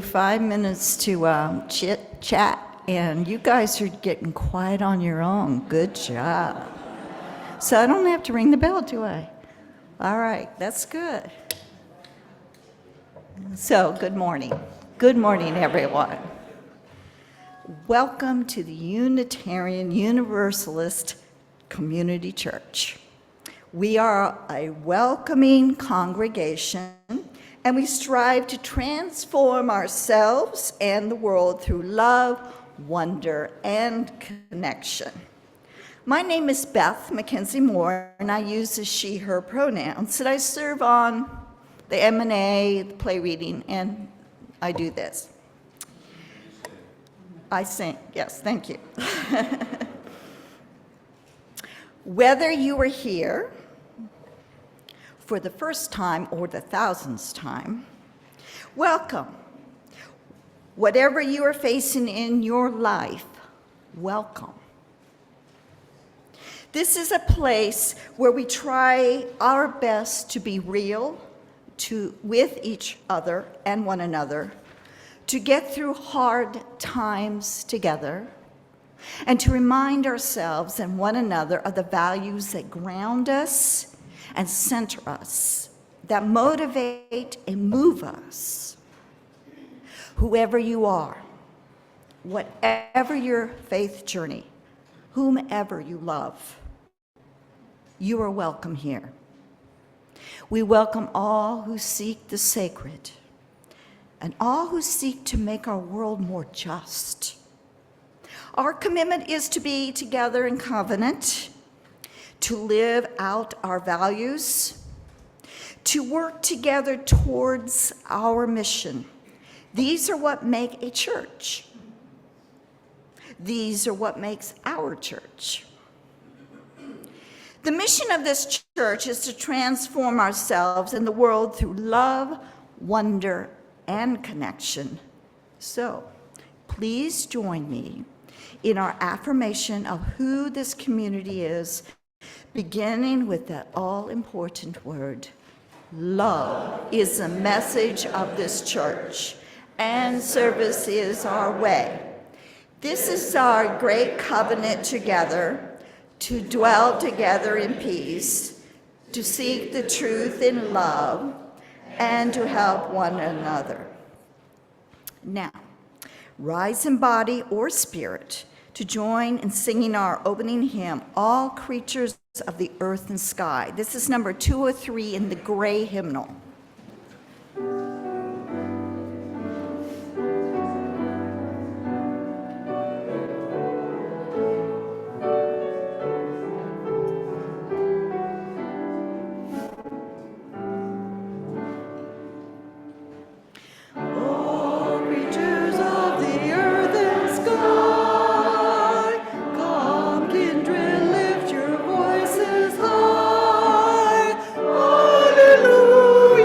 5 minutes to chit chat, and you guys are getting quiet on your own. Good job. So I don't have to ring the bell, do I? All right, that's good. So good morning. Good morning, everyone. Welcome to the Unitarian Universalist Community Church. We are a welcoming congregation, and we strive to transform ourselves and the world through love, wonder, and connection. My name is Beth Mackenzie Moore, and I use the she, her pronouns, and I serve on the M&A, the play reading, and I do this. I sing, yes, thank you. Whether you are here for the first time or the thousandth time, welcome. Whatever you are facing in your life, welcome. This is a place where we try our best to be real with each other and one another, to get through hard times together, and to remind ourselves and one another of the values that ground us and center us, that motivate and move us. Whoever you are, whatever your faith journey, whomever you love, you are welcome here. We welcome all who seek the sacred and all who seek to make our world more just. Our commitment is to be together in covenant, to live out our values, to work together towards our mission. These are what make a church. These are what makes our church. The mission of this church is to transform ourselves and the world through love, wonder, and connection. So, please join me in our affirmation of who this community is, beginning with that all-important word. Love is the message of this church, and service is our way. This is our great covenant together, to dwell together in peace, to seek the truth in love, and to help one another. Now, rise in body or spirit to join in singing our opening hymn, All Creatures of the Earth and Sky. This is number 203 in the gray hymnal. Hallelujah.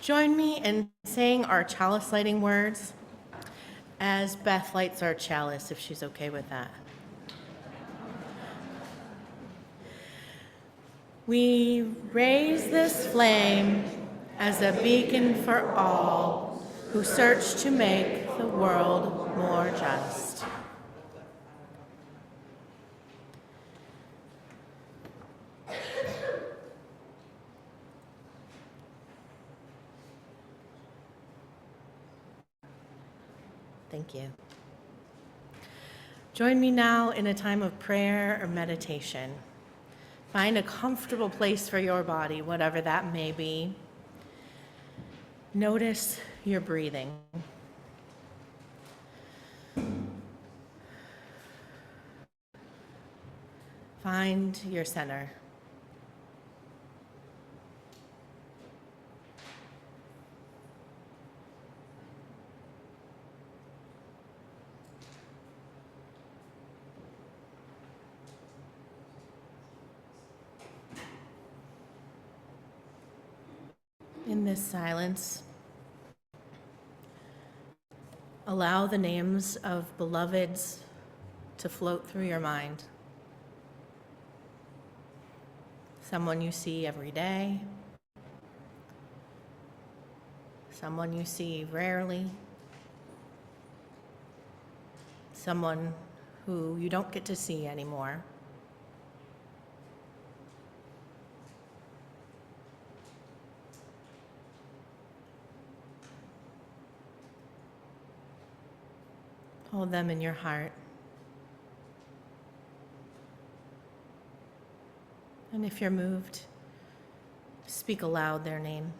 Join me in saying our chalice lighting words as Beth lights our chalice, if she's okay with that. We raise this flame as a beacon for all who search to make the world more just. Thank you. Join me now in a time of prayer or meditation. Find a comfortable place for your body, whatever that may be. Notice your breathing. Find your center. In this silence, allow the names of beloveds to float through your mind. Someone you see every day, someone you see rarely, someone who you don't get to see anymore. Hold them in your heart. And if you're moved, speak aloud their name.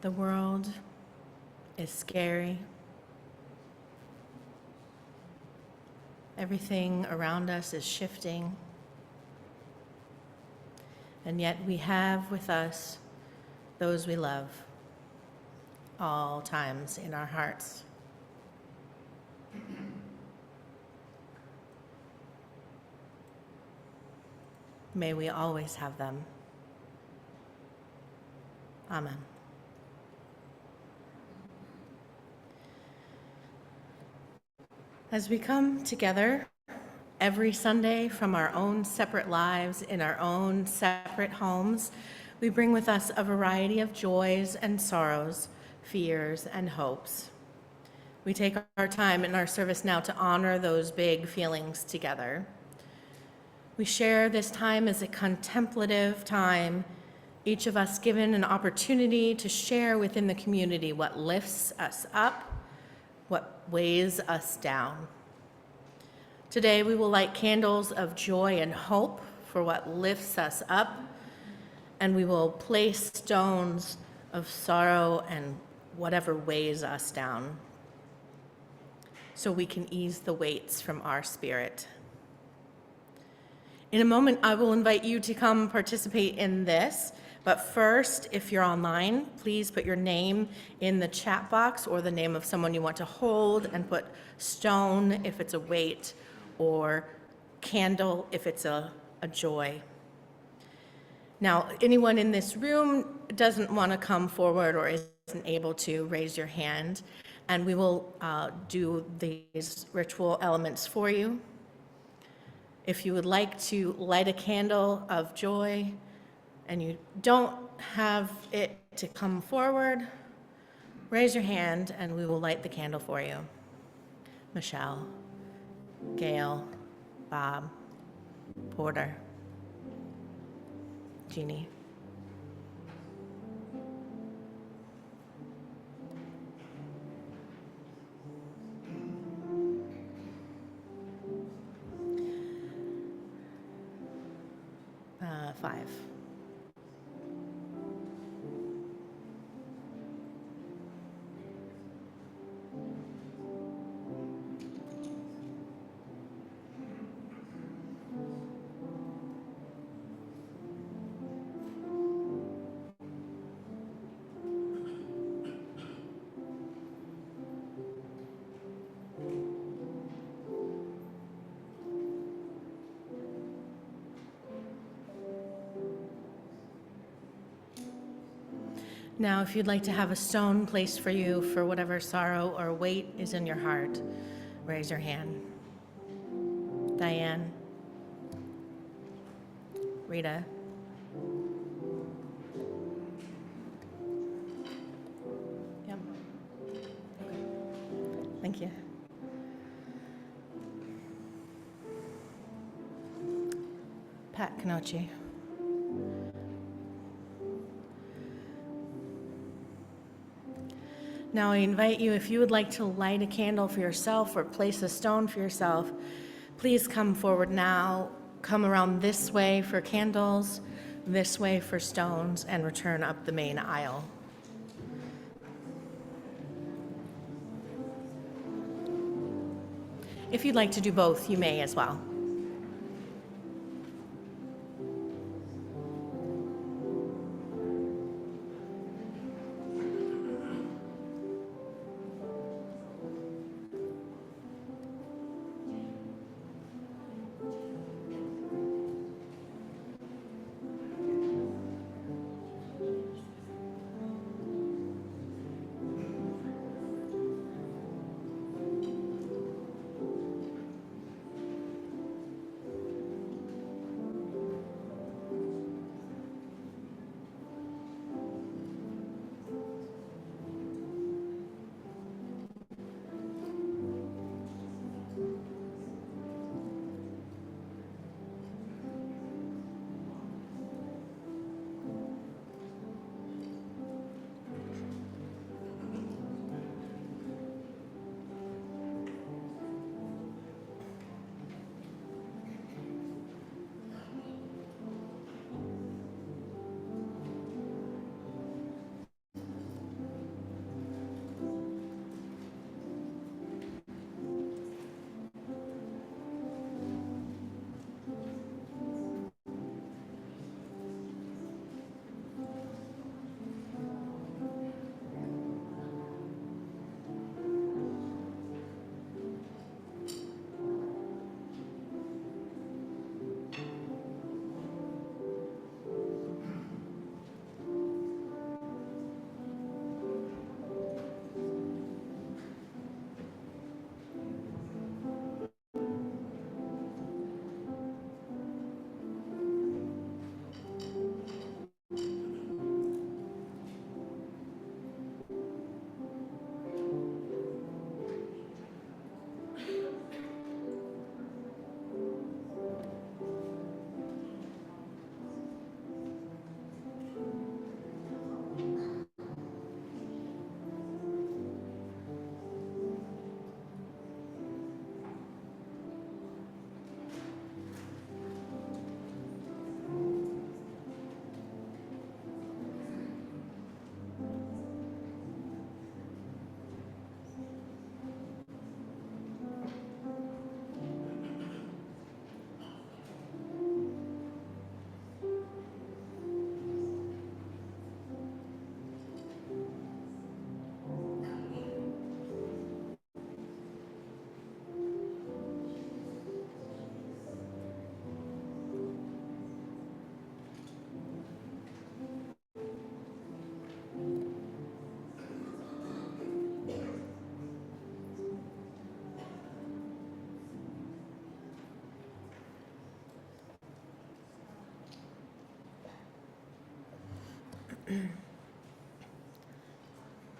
The world is scary. Everything around us is shifting. And yet we have with us those we love, all times in our hearts. May we always have them. Amen. As we come together every Sunday from our own separate lives in our own separate homes, we bring with us a variety of joys and sorrows, fears and hopes. We take our time in our service now to honor those big feelings together. We share this time as a contemplative time, each of us given an opportunity to share within the community what lifts us up, what weighs us down. Today we will light candles of joy and hope for what lifts us up, and we will place stones of sorrow and whatever weighs us down, so we can ease the weights from our spirit. In a moment, I will invite you to come participate in this. But first, if you're online, please put your name in the chat box or the name of someone you want to hold, and put stone if it's a weight, or candle if it's a joy. Now, anyone in this room doesn't want to come forward or isn't able to, raise your hand, and we will do these ritual elements for you. If you would like to light a candle of joy and you don't have it to come forward, raise your hand and we will light the candle for you. Michelle, Gail, Bob, Porter, Jeannie. Five. Now, if you'd like to have a stone placed for you for whatever sorrow or weight is in your heart, raise your hand. Diane, Rita, yep. Thank you. Pat Kanochi. Now I invite you, if you would like to light a candle for yourself or place a stone for yourself, please come forward now. Come around this way for candles, this way for stones, and return up the main aisle. If you'd like to do both, you may as well.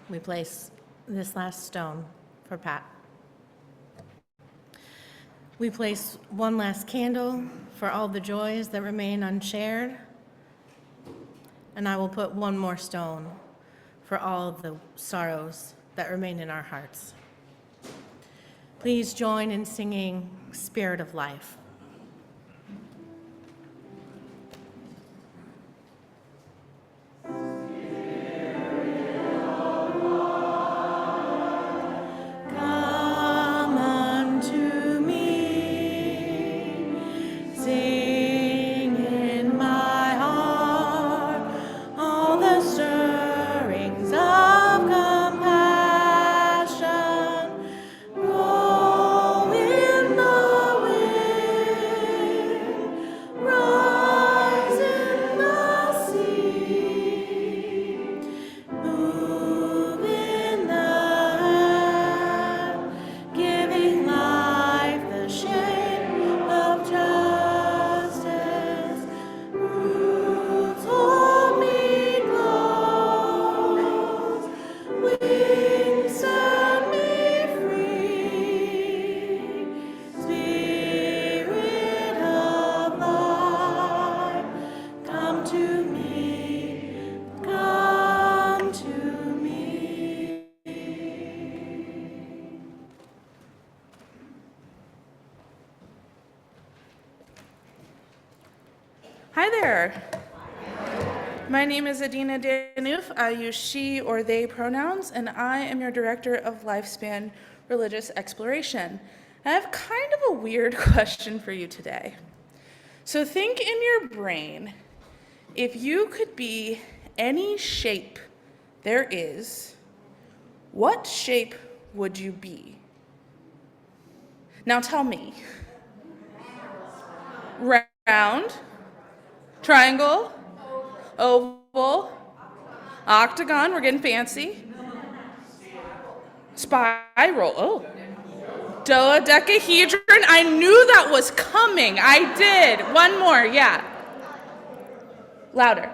We place this last stone for Pat. We place one last candle for all the joys that remain unshared. And I will put one more stone for all of the sorrows that remain in our hearts. Please join in singing Spirit of Life. Roll in the wind. Hi there. My name is Adina Danouf. I use she or they pronouns, and I am your Director of Lifespan Religious Exploration. I have kind of a weird question for you today. So think in your brain, if you could be any shape there is, what shape would you be? Now tell me. Round, triangle, oval, octagon, we're getting fancy. Spiral, oh. Dodecahedron, I knew that was coming. I did. One more, yeah. Louder.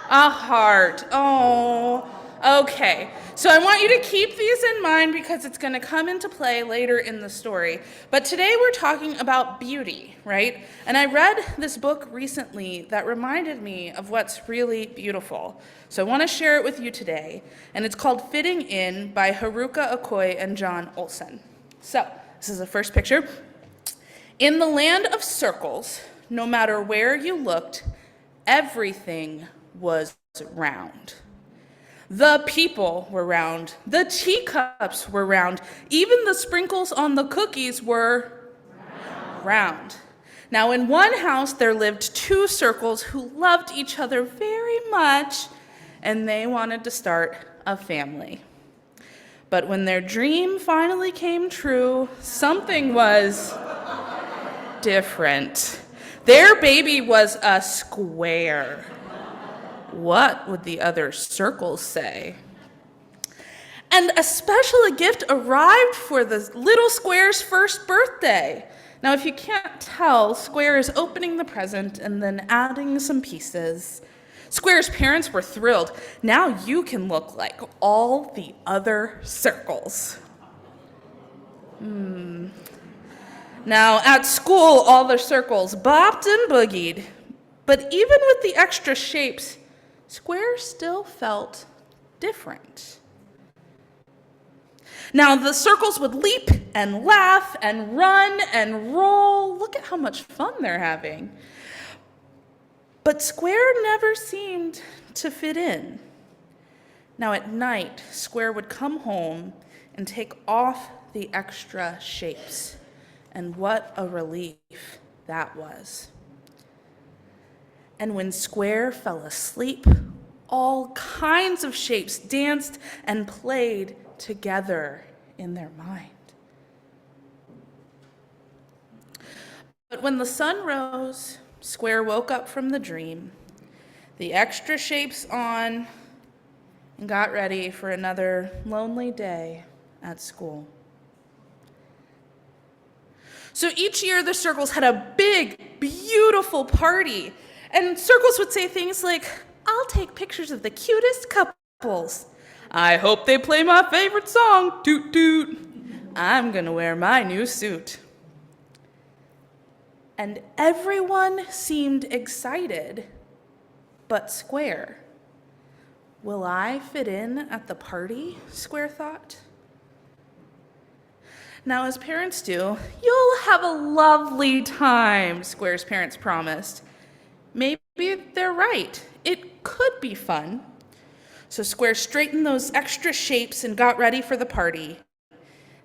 A heart. Oh, okay. So I want you to keep these in mind because it's going to come into play later in the story. But today we're talking about beauty, right? And I read this book recently that reminded me of what's really beautiful. So I want to share it with you today. And it's called Fitting In by Haruka Okoye and John Olson. So this is the first picture. In the land of circles, no matter where you looked, everything was round. The people were round. The teacups were round. Even the sprinkles on the cookies were round. Now, in one house, there lived two circles who loved each other very much, and they wanted to start a family. But when their dream finally came true, something was different. Their baby was a square. What would the other circles say? And a special gift arrived for the little square's first birthday. Now, if you can't tell, Square is opening the present and then adding some pieces. Square's parents were thrilled. Now you can look like all the other circles. Now, at school, all the circles bopped and boogied. But even with the extra shapes, Square still felt different. Now, the circles would leap and laugh and run and roll. Look at how much fun they're having. But Square never seemed to fit in. Now, at night, Square would come home and take off the extra shapes. And what a relief that was. And when Square fell asleep, all kinds of shapes danced and played together in their mind. But when the sun rose, Square woke up from the dream, the extra shapes on, and got ready for another lonely day at school. So each year the circles had a big, beautiful party. And circles would say things like, I'll take pictures of the cutest couples. I hope they play my favorite song, toot toot. I'm gonna wear my new suit. And everyone seemed excited, but Square. Will I fit in at the party? Square thought. Now, as parents do, you'll have a lovely time, Square's parents promised. Maybe they're right. It could be fun. So Square straightened those extra shapes and got ready for the party.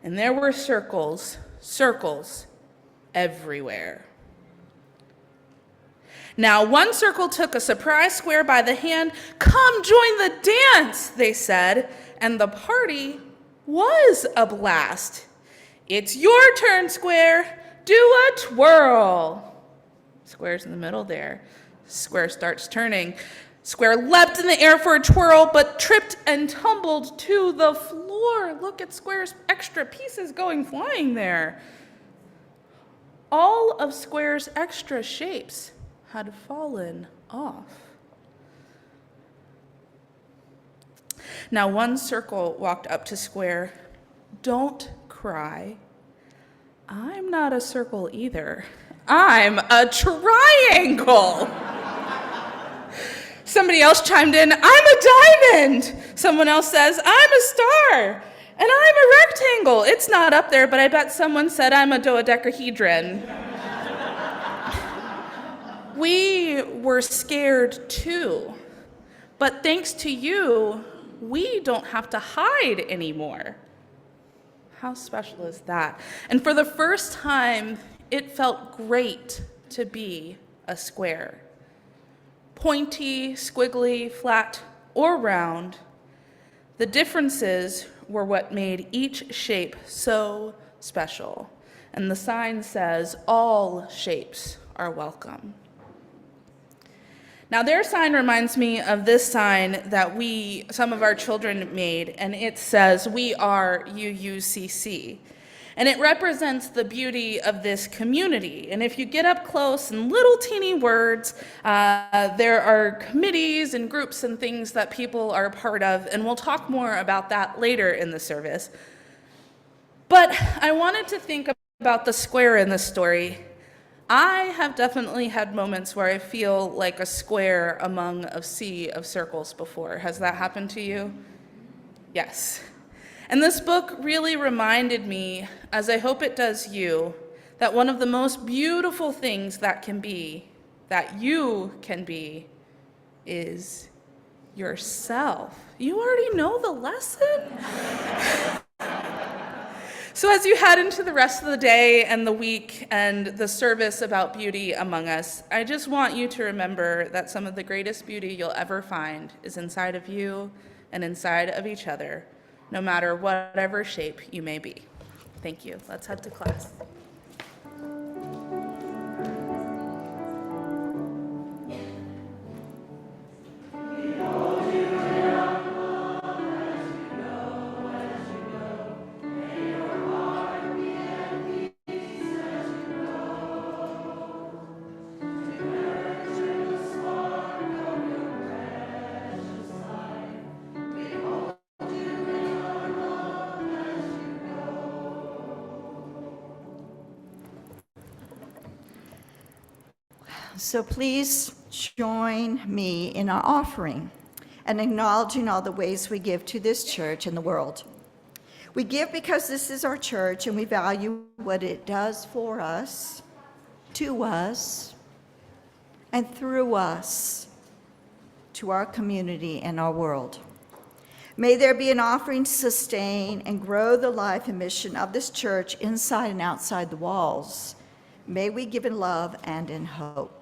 And there were circles everywhere. Now, one circle took a surprise Square by the hand. Come join the dance, they said. And the party was a blast. It's your turn, Square. Do a twirl. Square's in the middle there. Square starts turning. Square leapt in the air for a twirl, but tripped and tumbled to the floor. Look at Square's extra pieces going flying there. All of Square's extra shapes had fallen off. Now, one circle walked up to Square. Don't cry. I'm not a circle either. I'm a triangle. Somebody else chimed in, I'm a diamond. Someone else says, I'm a star. And I'm a rectangle. It's not up there, but I bet someone said I'm a dodecahedron. We were scared too. But thanks to you, we don't have to hide anymore. How special is that? And for the first time, it felt great to be a square. Pointy, squiggly, flat, or round, the differences were what made each shape so special. And the sign says, all shapes are welcome. Now, their sign reminds me of this sign that some of our children made, and it says, "We are UUCC." And it represents the beauty of this community. And if you get up close in little teeny words, there are committees and groups and things that people are a part of, and we'll talk more about that later in the service. But I wanted to think about the square in this story. I have definitely had moments where I feel like a square among a sea of circles before. Has that happened to you? Yes. And this book really reminded me, as I hope it does you, that one of the most beautiful things that you can be, is yourself. You already know the lesson? So as you head into the rest of the day and the week and the service about beauty among us, I just want you to remember that some of the greatest beauty you'll ever find is inside of you and inside of each other, no matter whatever shape you may be. Thank you. Let's head to class. So please join me in our offering and acknowledging all the ways we give to this church and the world. We give because this is our church and we value what it does for us, to us, and through us, to our community and our world. May there be an offering to sustain and grow the life and mission of this church inside and outside the walls. May we give in love and in hope.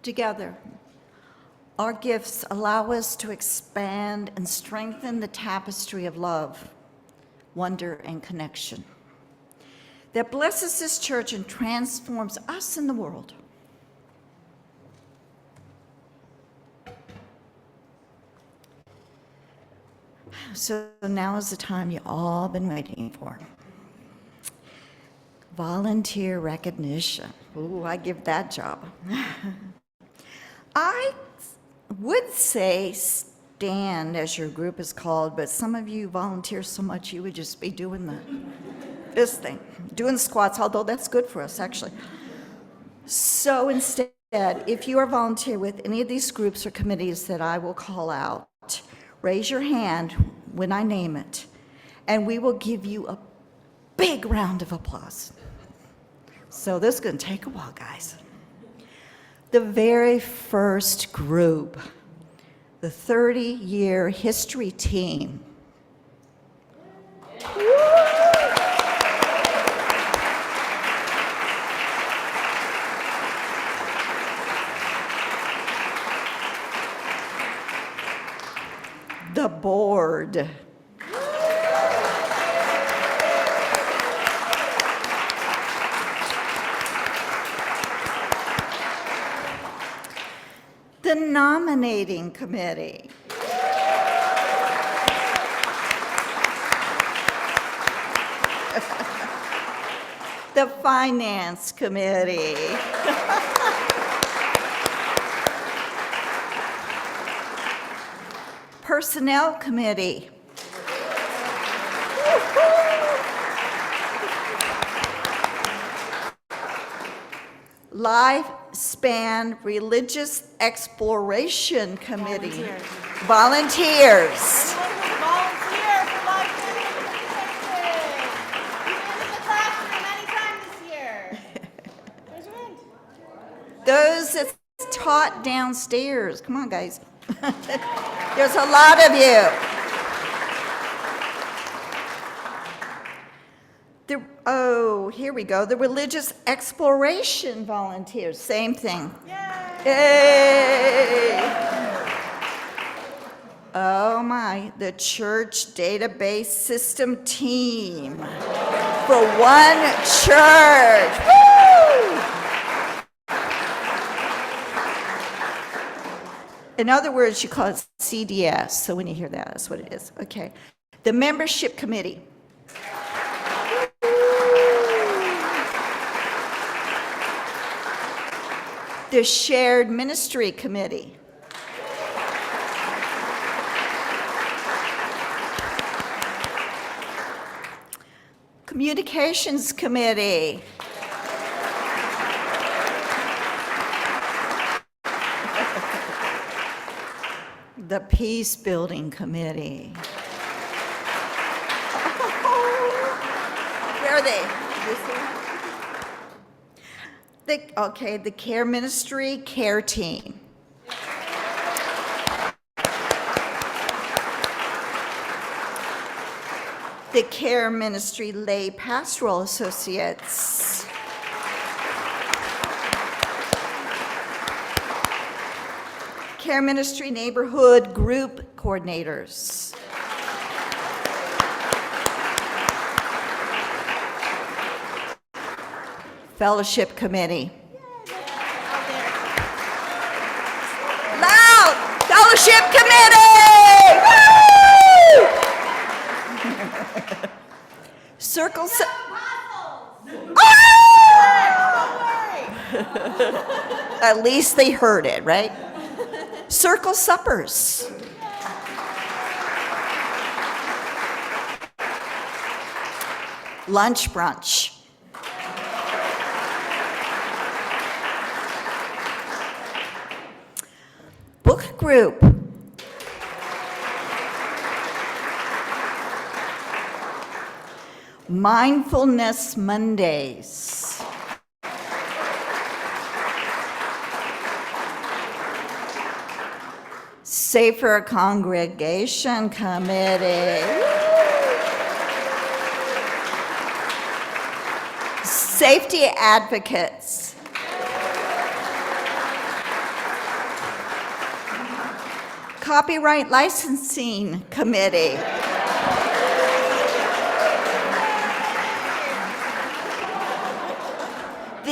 Together, our gifts allow us to expand and strengthen the tapestry of love, wonder, and connection that blesses this church and transforms us in the world. So now is the time you all been waiting for. Volunteer recognition. Ooh, I give that job. I would say stand, as your group is called, but some of you volunteer so much you would just be doing this thing, doing squats, although that's good for us, actually. So instead, if you are volunteer with any of these groups or committees that I will call out, raise your hand when I name it, and we will give you a big round of applause. So this is going to take a while, guys. The very first group, the 30-year history team. The board. The nominating committee. The finance committee. Personnel committee. Lifespan Religious Exploration Committee. Volunteers. Volunteer for Lifespan Religious Exploration. You in the classroom anytime this year. There's your hand. Those that's taught downstairs. Come on, guys. There's a lot of you. Here we go. The Religious Exploration Volunteers. Same thing. Yay! Oh my, the Church Database System Team. For one church. Woo! In other words, you call it CDS. So when you hear that, that's what it is. Okay. The Membership Committee. The Shared Ministry Committee. Communications Committee. The Peace Building Committee. Where are they? The Care Ministry Care Team. The Care Ministry Lay Pastoral Associates. Care Ministry Neighborhood Group Coordinators. Fellowship Committee. Loud! Fellowship Committee! Woo! Circle. At least they heard it, right? Circle suppers. Lunch brunch. Book group. Mindfulness Mondays. Safer Congregation Committee. Safety Advocates. Copyright Licensing Committee.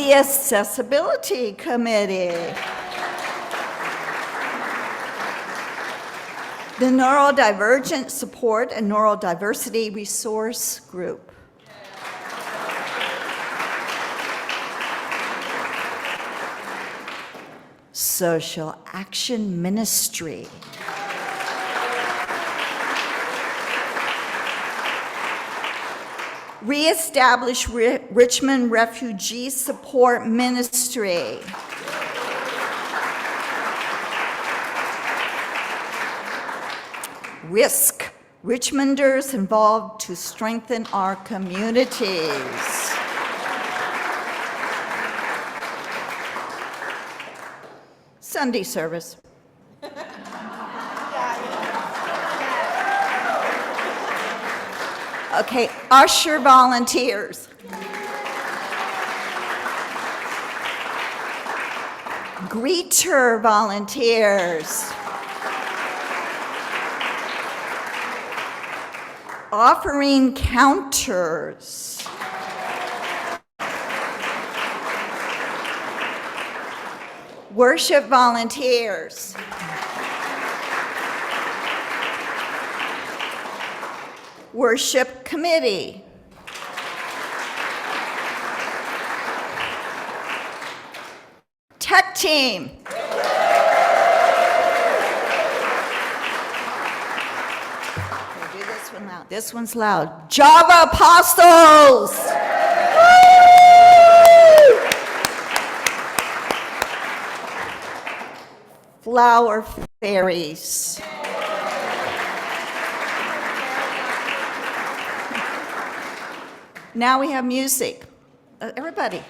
The Accessibility Committee. The Neurodivergent Support and Neurodiversity Resource Group. Social Action Ministry. Reestablish Richmond Refugee Support Ministry. Risk Richmonders involved to strengthen our communities. Sunday service. Okay, usher volunteers. Greeter volunteers. Offering counters. Worship volunteers. Worship committee. Tech team. Okay, do this one loud. This one's loud. Java apostles. Flower fairies. Now we have music. Everybody.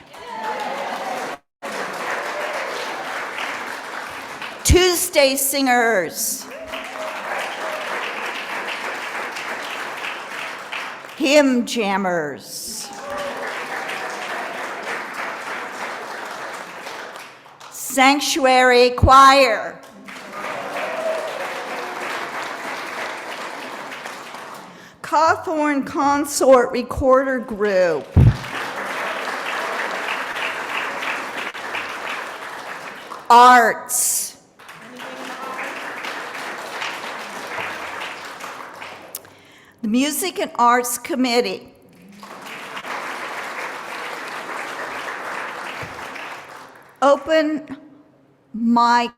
Tuesday singers. Hymn jammers. Sanctuary choir. Cawthorn Consort Recorder Group. Arts. The Music and Arts Committee. Open mic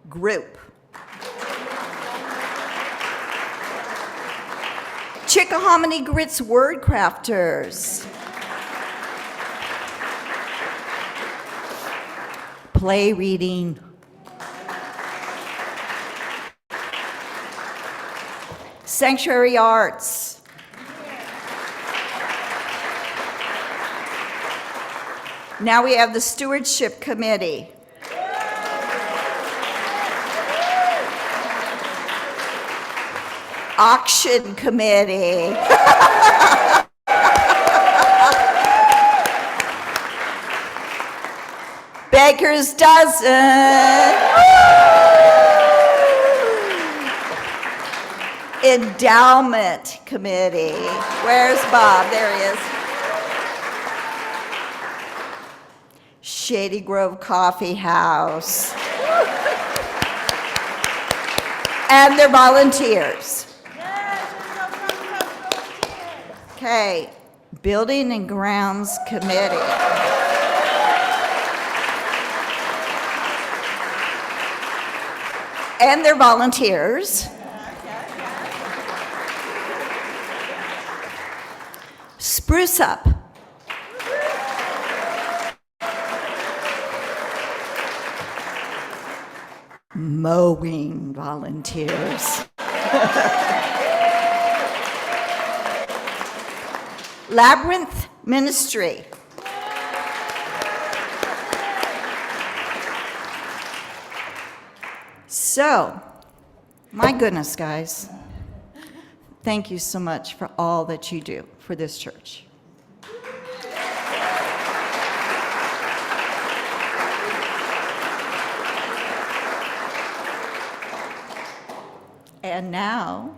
group. Chickahominy Grits Word Crafters. Play reading. Sanctuary Arts. Now we have the Stewardship Committee. Auction Committee. Baker's Dozen. Endowment Committee. Where's Bob? There he is. Shady Grove Coffee House. And their volunteers. Okay, Building and Grounds Committee. And their volunteers. Spruce Up. Mowing volunteers. Labyrinth Ministry. So, my goodness, guys, thank you so much for all that you do for this church. And now,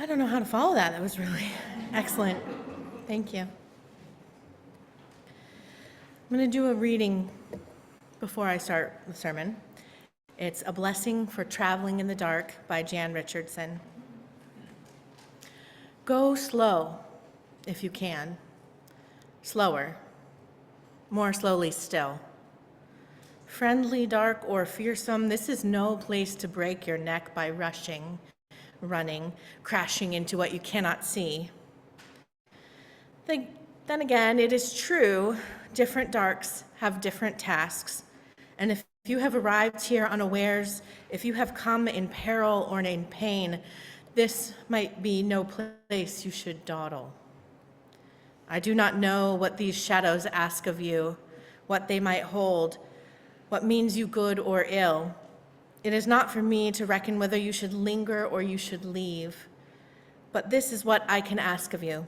I don't know how to follow that. That was really excellent. Thank you. I'm going to do a reading before I start the sermon. It's A Blessing for Traveling in the Dark by Jan Richardson. Go slow, if you can. Slower. More slowly still. Friendly, dark, or fearsome, this is no place to break your neck by rushing, running, crashing into what you cannot see. Then again, it is true, different darks have different tasks. And if you have arrived here unawares, if you have come in peril or in pain, this might be no place you should dawdle. I do not know what these shadows ask of you, what they might hold, what means you good or ill. It is not for me to reckon whether you should linger or you should leave. But this is what I can ask of you,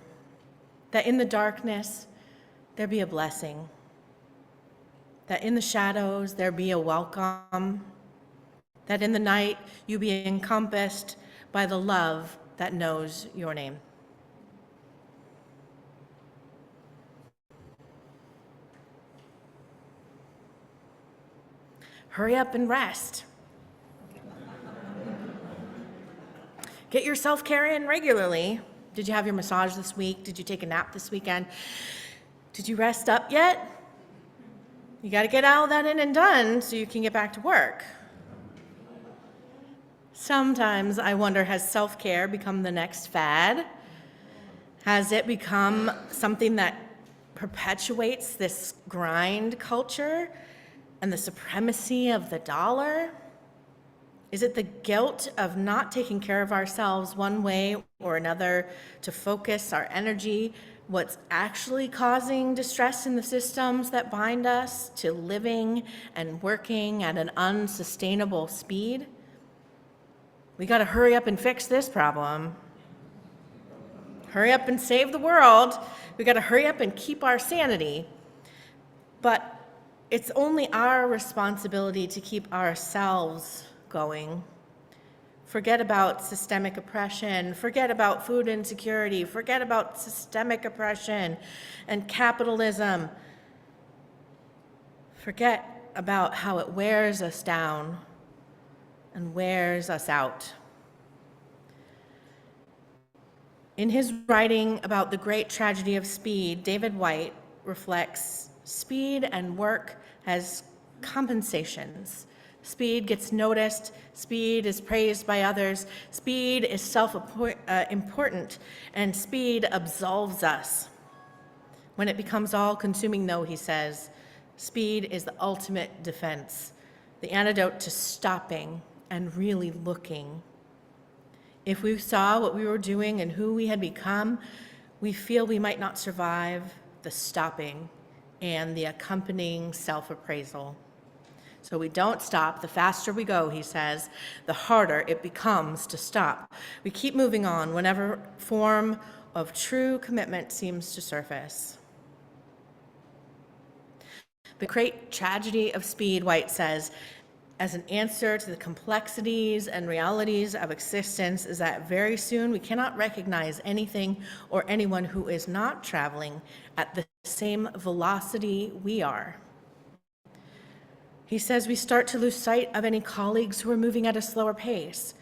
that in the darkness there be a blessing, that in the shadows there be a welcome, that in the night you be encompassed by the love that knows your name. Hurry up and rest. Get your self-care in regularly. Did you have your massage this week? Did you take a nap this weekend? Did you rest up yet? You got to get all that in and done so you can get back to work. Sometimes I wonder, has self-care become the next fad? Has it become something that perpetuates this grind culture and the supremacy of the dollar? Is it the guilt of not taking care of ourselves one way or another to focus our energy, what's actually causing distress in the systems that bind us to living and working at an unsustainable speed? We got to hurry up and fix this problem. Hurry up and save the world. We got to hurry up and keep our sanity. But it's only our responsibility to keep ourselves going. Forget about systemic oppression. Forget about food insecurity. Forget about systemic oppression and capitalism. Forget about how it wears us down and wears us out. In his writing about the great tragedy of speed, David White reflects speed and work as compensations. Speed gets noticed, speed is praised by others, speed is self-important, and speed absolves us. When it becomes all-consuming, though, he says, speed is the ultimate defense, the antidote to stopping and really looking. If we saw what we were doing and who we had become, we feel we might not survive the stopping and the accompanying self-appraisal. So we don't stop. The faster we go, he says, the harder it becomes to stop. We keep moving on whenever form of true commitment seems to surface. The great tragedy of speed, White says, as an answer to the complexities and realities of existence, is that very soon we cannot recognize anything or anyone who is not traveling at the same velocity we are. He says we start to lose sight of any colleagues who are moving at a slower pace,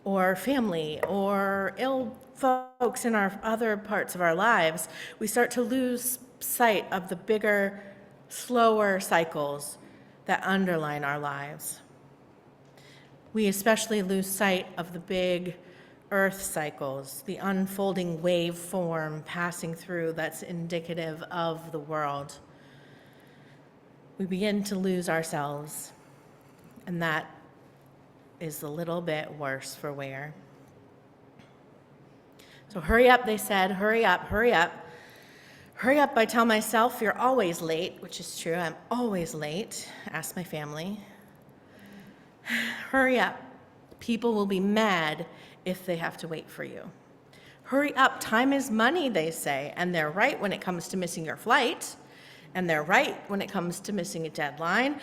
or family, or ill folks in our other parts of our lives. We start to lose sight of the bigger, slower cycles that underline our lives. We especially lose sight of the big earth cycles, the unfolding wave form passing through that's indicative of the world. We begin to lose ourselves, and that is a little bit worse for wear. So hurry up, they said, hurry up, hurry up. Hurry up, I tell myself, you're always late, which is true, I'm always late, ask my family. Hurry up, people will be mad if they have to wait for you. Hurry up, time is money, they say, and they're right when it comes to missing your flight, and they're right when it comes to missing a deadline.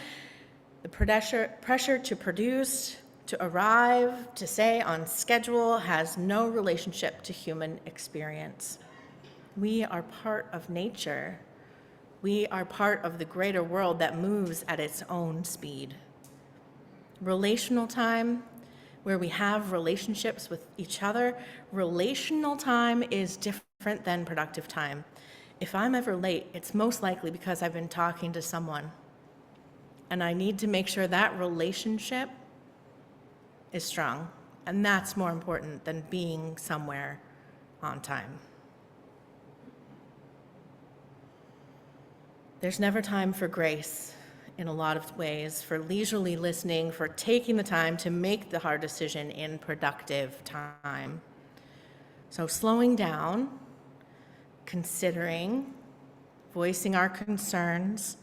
The pressure to produce To arrive, to stay on schedule has no relationship to human experience. We are part of nature. We are part of the greater world that moves at its own speed. Relational time, where we have relationships with each other, relational time is different than productive time. If I'm ever late, it's most likely because I've been talking to someone, and I need to make sure that relationship is strong, and that's more important than being somewhere on time. There's never time for grace in a lot of ways, for leisurely listening, for taking the time to make the hard decision in productive time. So slowing down, considering, voicing our concerns,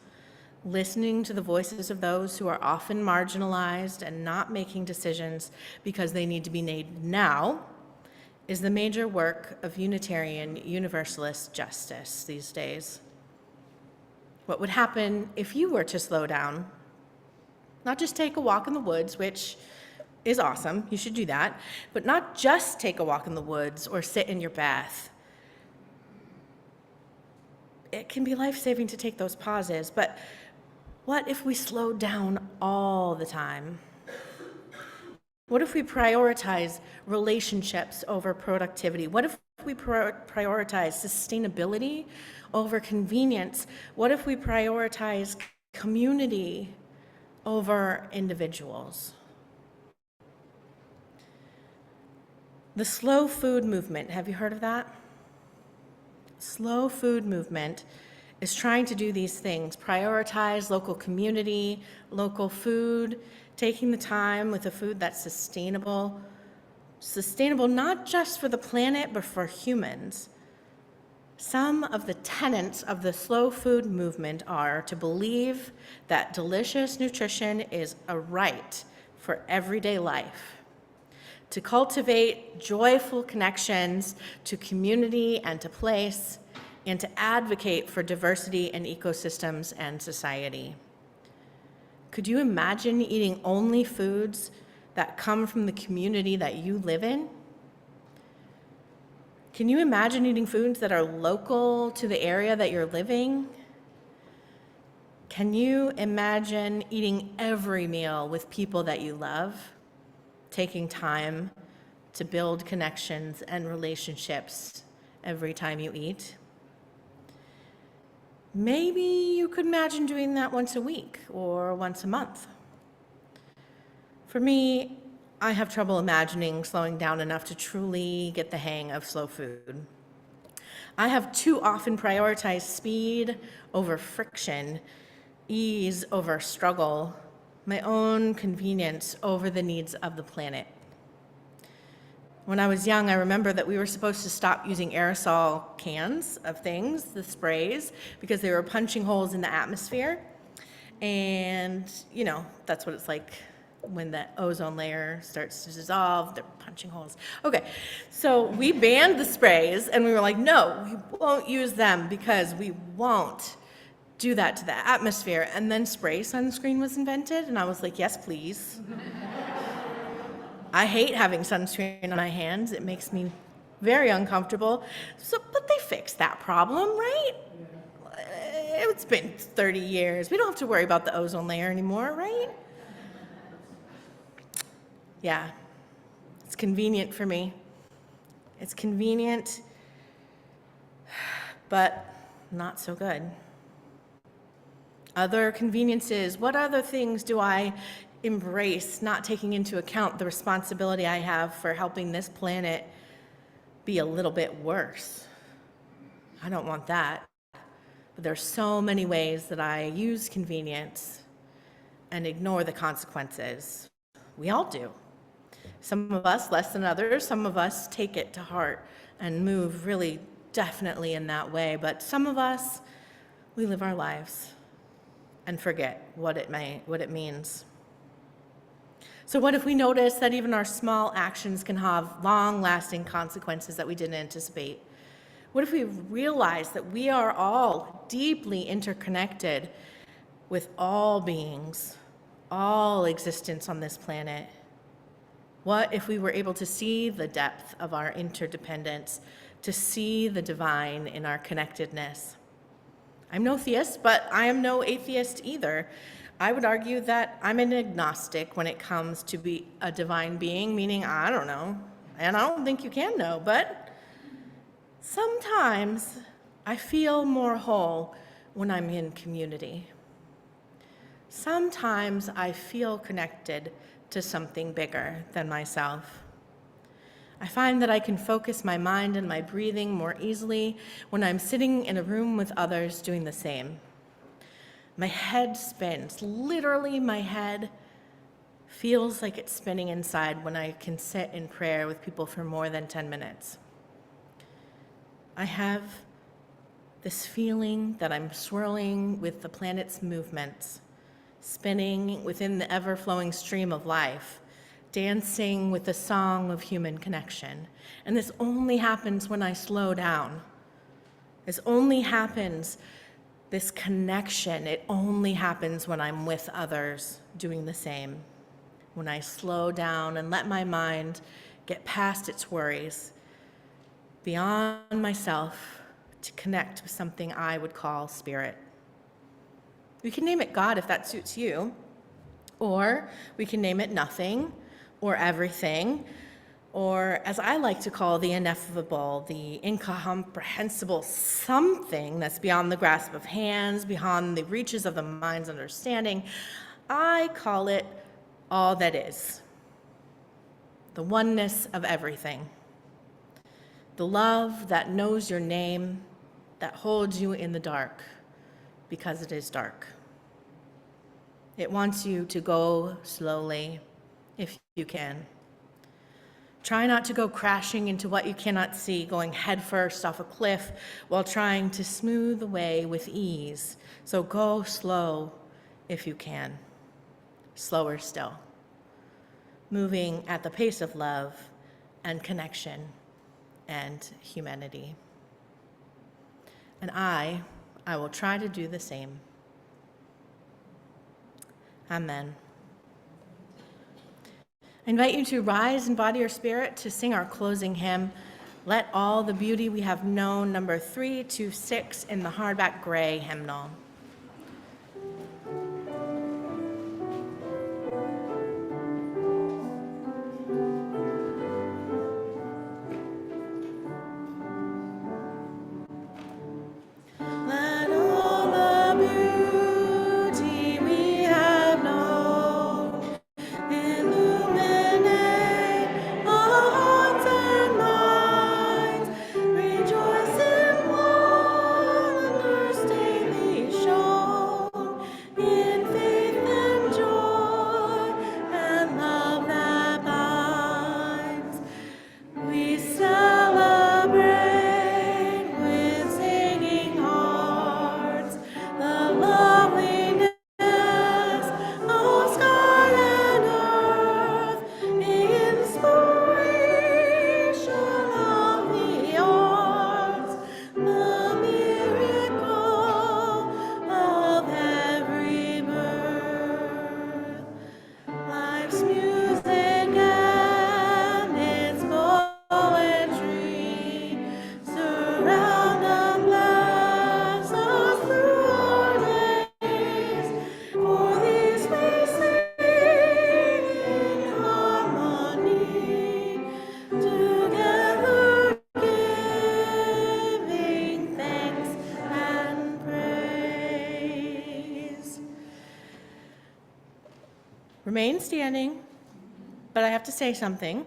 listening to the voices of those who are often marginalized and not making decisions because they need to be made now is the major work of Unitarian Universalist justice these days. What would happen if you were to slow down? Not just take a walk in the woods, which is awesome, you should do that, but not just take a walk in the woods or sit in your bath. It can be life-saving to take those pauses, but what if we slowed down all the time? What if we prioritize relationships over productivity? What if we prioritize sustainability over convenience? What if we prioritize community over individuals? The slow food movement, have you heard of that? Slow food movement is trying to do these things, prioritize local community, local food, taking the time with a food that's sustainable not just for the planet, but for humans. Some of the tenets of the slow food movement are to believe that delicious nutrition is a right for everyday life, to cultivate joyful connections to community and to place, and to advocate for diversity in ecosystems and society. Could you imagine eating only foods that come from the community that you live in? Can you imagine eating foods that are local to the area that you're living? Can you imagine eating every meal with people that you love, taking time to build connections and relationships every time you eat? Maybe you could imagine doing that once a week or once a month. For me, I have trouble imagining slowing down enough to truly get the hang of slow food. I have too often prioritized speed over friction, ease over struggle, my own convenience over the needs of the planet. When I was young, I remember that we were supposed to stop using aerosol cans of things, the sprays, because they were punching holes in the atmosphere. And, that's what it's like when the ozone layer starts to dissolve, they're punching holes. Okay, so we banned the sprays, and we were like, no, we won't use them because we won't do that to the atmosphere. And then spray sunscreen was invented, and I was like, yes, please. I hate having sunscreen on my hands. It makes me very uncomfortable. But they fixed that problem, right? It's been 30 years. We don't have to worry about the ozone layer anymore, right? Yeah, it's convenient for me. It's convenient, but not so good. Other conveniences, what other things do I embrace, not taking into account the responsibility I have for helping this planet be a little bit worse? I don't want that. But there's so many ways that I use convenience and ignore the consequences. We all do. Some of us less than others, some of us take it to heart and move really definitely in that way, but some of us, we live our lives and forget what it means. So what if we notice that even our small actions can have long-lasting consequences that we didn't anticipate? What if we realize that we are all deeply interconnected with all beings, all existence on this planet? What if we were able to see the depth of our interdependence, to see the divine in our connectedness? I'm no theist, but I am no atheist either. I would argue that I'm an agnostic when it comes to be a divine being, meaning I don't know, and I don't think you can know, but sometimes I feel more whole when I'm in community. Sometimes I feel connected to something bigger than myself. I find that I can focus my mind and my breathing more easily when I'm sitting in a room with others doing the same. My head spins. Literally, my head feels like it's spinning inside when I can sit in prayer with people for more than 10 minutes. I have this feeling that I'm swirling with the planet's movements, spinning within the ever-flowing stream of life, dancing with the song of human connection. And this only happens when I slow down. This connection, it only happens when I'm with others doing the same. When I slow down and let my mind get past its worries, beyond myself, to connect with something I would call spirit. We can name it God if that suits you, or we can name it nothing, or everything, or as I like to call the ineffable, the incomprehensible something that's beyond the grasp of hands, beyond the reaches of the mind's understanding. I call it all that is, the oneness of everything, the love that knows your name, that holds you in the dark because it is dark. It wants you to go slowly if you can. Try not to go crashing into what you cannot see, going headfirst off a cliff while trying to smooth the way with ease. So go slow if you can, slower still, moving at the pace of love and connection and humanity. And I will try to do the same. Amen. I invite you to rise in body or spirit to sing our closing hymn, Let All the Beauty We Have Known, number 326 in the hardback gray hymnal. Remain standing, but I have to say something.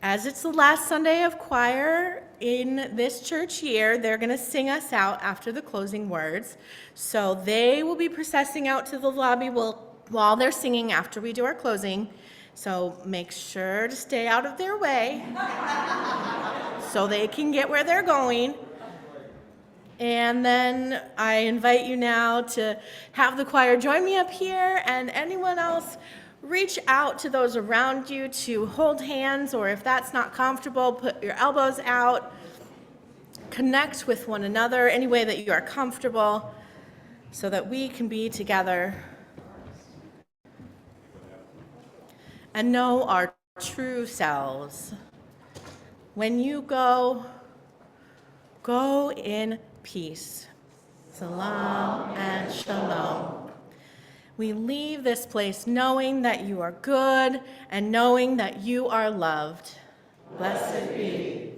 As it's the last Sunday of choir in this church year, they're going to sing us out after the closing words. So they will be processing out to the lobby while they're singing after we do our closing. So make sure to stay out of their way so they can get where they're going. And then I invite you now to have the choir join me up here, and anyone else, reach out to those around you to hold hands, or if that's not comfortable, put your elbows out. Connect with one another any way that you are comfortable so that we can be together and know our true selves. When you go, go in peace. Salam and shalom. We leave this place knowing that you are good and knowing that you are loved. Blessed be.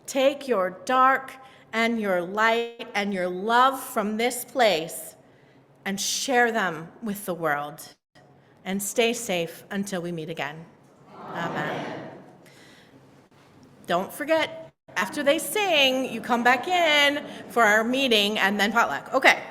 Take your dark and your light and your love from this place and share them with the world. And stay safe until we meet again. Amen. Don't forget, after they sing, you come back in for our meeting and then potluck. Okay.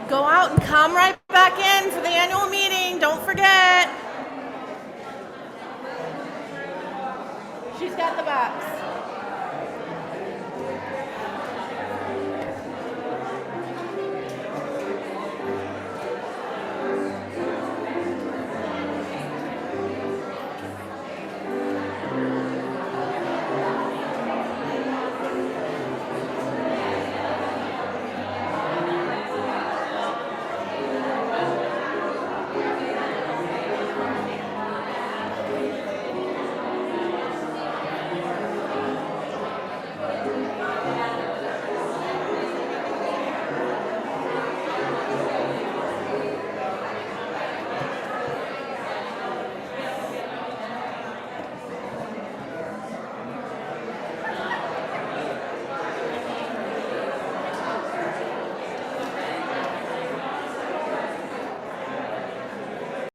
Go out and come right back in for the annual meeting. Don't forget. She's got the box.